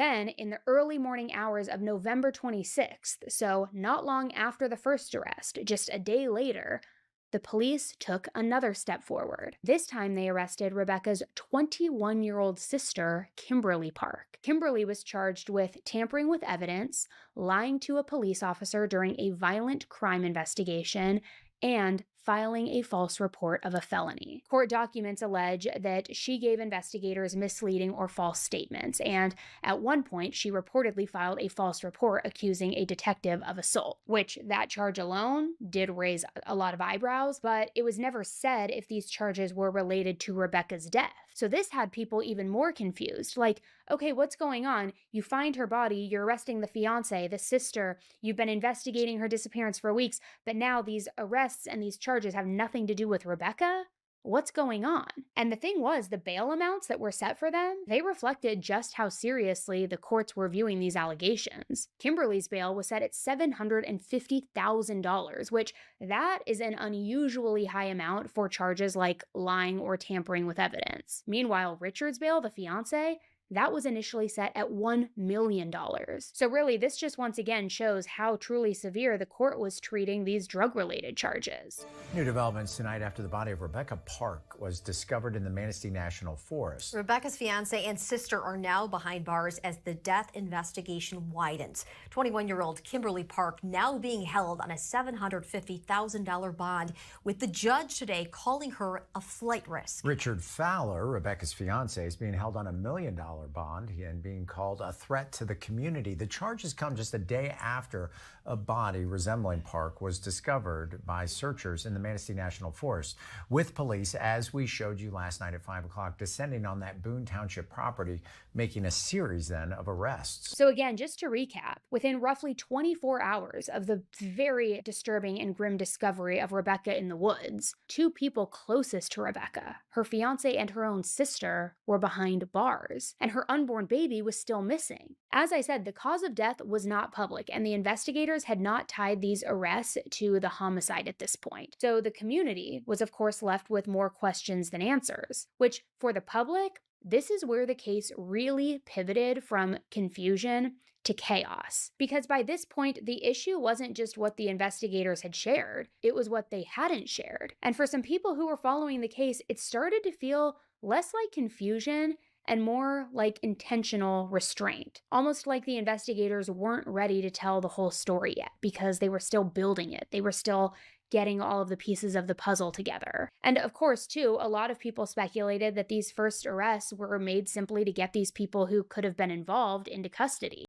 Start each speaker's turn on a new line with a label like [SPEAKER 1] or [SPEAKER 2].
[SPEAKER 1] Then, in the early morning hours of November 26th, so not long after the first arrest, just a day later, the police took another step forward. This time they arrested Rebecca's 21-year-old sister, Kimberly Park. Kimberly was charged with tampering with evidence, lying to a police officer during a violent crime investigation, and filing a false report of a felony. Court documents allege that she gave investigators misleading or false statements, and at one point she reportedly filed a false report accusing a detective of assault, which that charge alone did raise a lot of eyebrows, but it was never said if these charges were related to Rebecca's death. So this had people even more confused. Like, okay, what's going on? You find her body, you're arresting the fiancé, the sister, you've been investigating her disappearance for weeks, but now these arrests and these charges have nothing to do with Rebecca? What's going on? And the thing was, the bail amounts that were set for them, they reflected just how seriously the courts were viewing these allegations. Kimberly's bail was set at $750,000, which that is an unusually high amount for charges like lying or tampering with evidence. Meanwhile, Richard's bail, the fiancé, that was initially set at $1 million. So really, this just once again shows how truly severe the court was treating these drug-related charges.
[SPEAKER 2] New developments tonight after the body of Rebecca Park was discovered in the Manistee National Forest.
[SPEAKER 3] Rebecca's fiancé and sister are now behind bars as the death investigation widens. 21-year-old Kimberly Park now being held on a $750,000 bond, with the judge today calling her a flight risk.
[SPEAKER 2] Richard Fowler, Rebecca's fiancé, is being held on $1 million bond and being called a threat to the community. The charges come just a day after a body resembling Park was discovered by searchers in the Manistee National Forest, with police, as we showed you last night at 5 o'clock, descending on that Boone Township property, making a series then of arrests.
[SPEAKER 1] So again, just to recap, within roughly 24 hours of the very disturbing and grim discovery of Rebecca in the woods, two people closest to Rebecca, her fiancé and her own sister, were behind bars, and her unborn baby was still missing. As I said, the cause of death was not public, and the investigators had not tied these arrests to the homicide at this point. So the community was, of course, left with more questions than answers, which, for the public, this is where the case really pivoted from confusion to chaos. Because by this point, the issue wasn't just what the investigators had shared, it was what they hadn't shared. And for some people who were following the case, it started to feel less like confusion and more like intentional restraint. Almost like the investigators weren't ready to tell the whole story yet because they were still building it. They were still getting all of the pieces of the puzzle together. And of course, too, a lot of people speculated that these first arrests were made simply to get these people who could have been involved into custody.